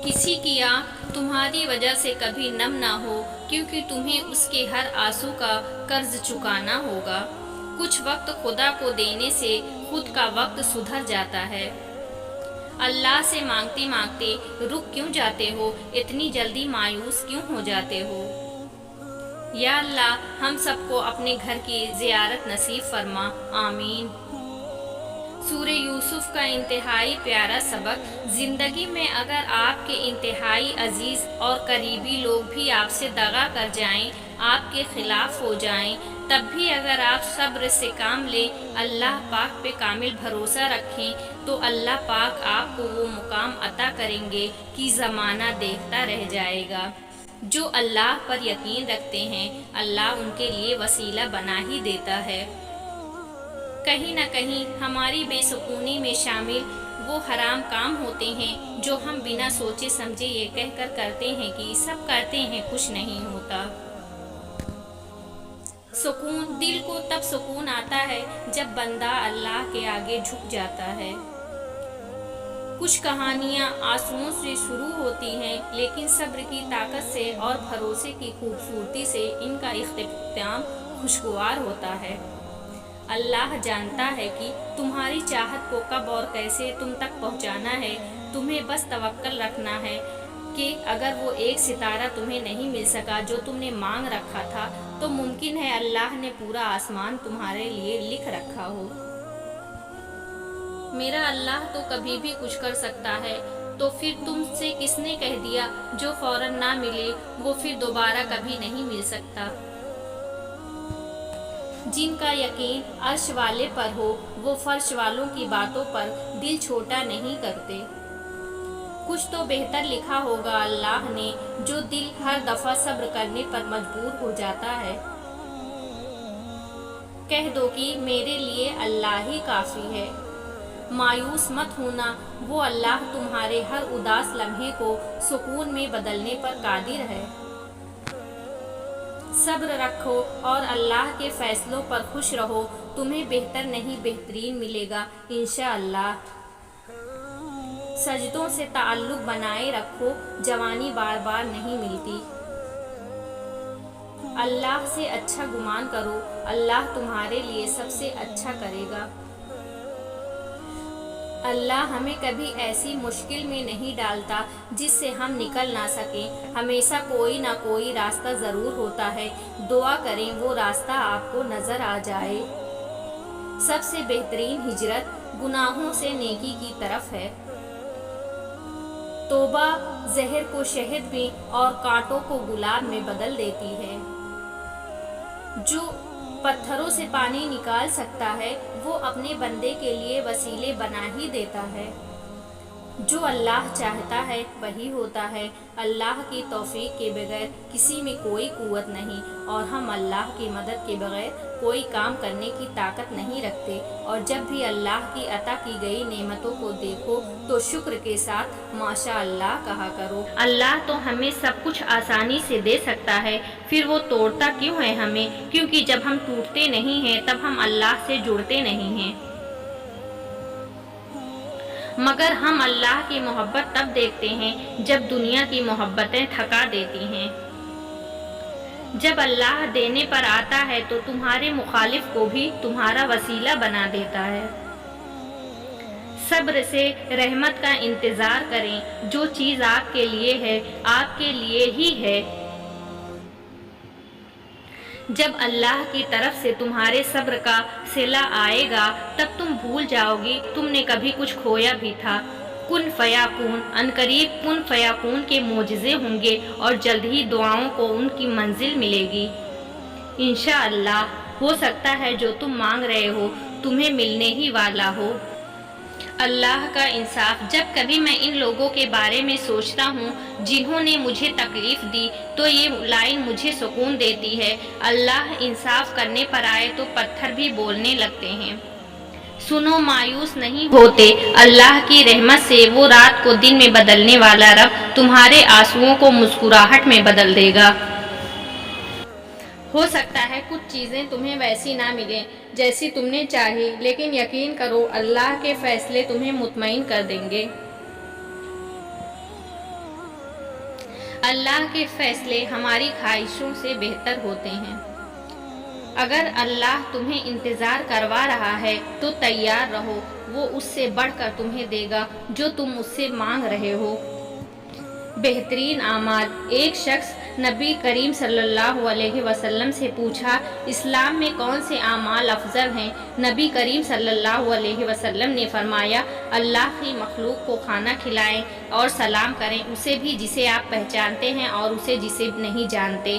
کسی کی آنکھ تمہاری وجہ سے کبھی نم نہ ہو، کیونکہ تمہیں اس کے ہر آنسو کا قرض چکانا ہوگا۔ کچھ وقت خدا کو دینے سے خود کا وقت سدھر جاتا ہے۔ اللہ سے مانگتے مانگتے رک کیوں جاتے ہو؟ اتنی جلدی مایوس کیوں ہو جاتے ہو؟ یا اللہ ہم سب کو اپنے گھر کی زیارت نصیب فرما، آمین۔ سورہ یوسف کا انتہائی پیارا سبق۔ زندگی میں اگر آپ کے انتہائی عزیز اور قریبی لوگ بھی آپ سے دغا کر جائیں، آپ کے خلاف ہو جائیں، تب بھی اگر آپ صبر سے کام لیں، اللہ پاک پہ کامل بھروسہ رکھیں، تو اللہ پاک آپ کو وہ مقام عطا کریں گے کہ زمانہ دیکھتا رہ جائے گا۔ جو اللہ پر یقین رکھتے ہیں، اللہ ان کے لیے وسیلہ بنا ہی دیتا ہے۔ کہیں نہ کہیں ہماری بے سکونی میں شامل وہ حرام کام ہوتے ہیں جو ہم بنا سوچے سمجھے یہ کہہ کر کرتے ہیں کہ سب کرتے ہیں، کچھ نہیں ہوتا۔ دل کو تب سکون آتا ہے جب بندہ اللہ کے آگے جھک جاتا ہے۔ کچھ کہانیاں آنسوؤں سے شروع ہوتی ہیں، لیکن صبر کی طاقت سے اور بھروسے کی خوبصورتی سے ان کا اختتام خوشگوار ہوتا ہے۔ اللہ جانتا ہے کہ تمہاری چاہت کو کب اور کیسے تم تک پہنچانا ہے۔ تمہیں بس توکل رکھنا ہے کہ اگر وہ ایک ستارہ تمہیں نہیں مل سکا جو تم نے مانگ رکھا تھا، تو ممکن ہے اللہ نے پورا آسمان تمہارے لیے لکھ رکھا ہو۔ میرا اللہ تو کبھی بھی کچھ کر سکتا ہے، تو پھر تم سے کس نے کہہ دیا جو فوراً نہ ملے وہ پھر دوبارہ کبھی نہیں مل سکتا۔ جن کا یقین عرش والے پر ہو، وہ فرش والوں کی باتوں پر دل چھوٹا نہیں کرتے۔ کچھ تو بہتر لکھا ہوگا اللہ نے، جو دل ہر دفعہ صبر کرنے پر مجبور ہو جاتا ہے۔ کہہ دو کہ میرے لیے اللہ ہی کافی ہے۔ مایوس مت ہونا، وہ اللہ تمہارے ہر اداس لمحے کو سکون میں بدلنے پر قادر ہے۔ صبر رکھو اور اللہ کے فیصلوں پر خوش رہو، تمہیں بہتر نہیں بہترین ملے گا انشاءاللہ۔ سجدوں سے تعلق بنائے رکھو، جوانی بار بار نہیں ملتی۔ اللہ سے اچھا گمان کرو، اللہ تمہارے لیے سب سے اچھا کرے گا۔ اللہ ہمیں کبھی ایسی مشکل میں نہیں ڈالتا جس سے ہم نکل نہ سکیں۔ ہمیشہ کوئی نہ کوئی راستہ ضرور ہوتا ہے۔ دعا کریں وہ راستہ آپ کو نظر آ جائے۔ سب سے بہترین ہجرت گناہوں سے نیکی کی طرف ہے۔ توبہ زہر کو شہد میں اور کانٹوں کو گلاب میں بدل دیتی ہے۔ جو پتھروں سے پانی نکال سکتا ہے، وہ اپنے بندے کے لیے وسیلے بنا ہی دیتا ہے۔ جو اللہ چاہتا ہے وہی ہوتا ہے۔ اللہ کی توفیق کے بغیر کسی میں کوئی قوت نہیں، اور ہم اللہ کی مدد کے بغیر کوئی کام کرنے کی طاقت نہیں رکھتے۔ اور جب بھی اللہ کی عطا کی گئی نعمتوں کو دیکھو تو شکر کے ساتھ ماشاء اللہ کہا کرو۔ اللہ تو ہمیں سب کچھ آسانی سے دے سکتا ہے، پھر وہ توڑتا کیوں ہے ہمیں؟ کیونکہ جب ہم ٹوٹتے نہیں ہیں تب ہم اللہ سے جڑتے نہیں ہیں۔ مگر ہم اللہ کی محبت تب دیکھتے ہیں جب دنیا کی محبتیں تھکا دیتی ہیں۔ جب اللہ دینے پر آتا ہے تو تمہارے مخالف کو بھی تمہارا وسیلہ بنا دیتا ہے۔ صبر سے رحمت کا انتظار کریں، جو چیز آپ کے لیے ہے آپ کے لیے ہی ہے۔ جب اللہ کی طرف سے تمہارے صبر کا صلہ آئے گا تب تم بھول جاؤ گی تم نے کبھی کچھ کھویا بھی تھا۔ کن فیاکون، عنقریب کن فیاکون کے معجزے ہوں گے اور جلد ہی دعاؤں کو ان کی منزل ملے گی۔ انشاءاللہ ہو سکتا ہے جو تم مانگ رہے ہو تمہیں ملنے ہی والا ہو۔ اللہ کا انصاف، جب کبھی میں ان لوگوں کے بارے میں سوچتا ہوں جنہوں نے مجھے تکلیف دی تو یہ لائن مجھے سکون دیتی ہے۔ اللہ انصاف کرنے پر آئے تو پتھر بھی بولنے لگتے ہیں۔ سنو مایوس نہیں ہوتے، اللہ کی رحمت سے وہ رات کو دن میں بدلنے والا رب تمہارے آنسوؤں کو مسکراہٹ میں بدل دے گا۔ ہو سکتا ہے کچھ چیزیں تمہیں ویسی نہ ملیں جیسی تم نے چاہی، لیکن یقین کرو اللہ کے فیصلے تمہیں مطمئن کر دیں گے۔ اللہ کے فیصلے ہماری خواہشوں سے بہتر ہوتے ہیں۔ اگر اللہ تمہیں انتظار کروا رہا ہے تو تیار رہو، وہ اس سے بڑھ کر تمہیں دے گا جو تم اس سے مانگ رہے ہو۔ بہترین اعمال۔ ایک شخص نبی کریم صلی اللہ علیہ وسلم سے پوچھا، اسلام میں کون سے اعمال افضل ہیں؟ نبی کریم صلی اللہ علیہ وسلم نے فرمایا، اللہ کی مخلوق کو کھانا کھلائیں اور سلام کریں، اسے بھی جسے آپ پہچانتے ہیں اور اسے جسے نہیں جانتے۔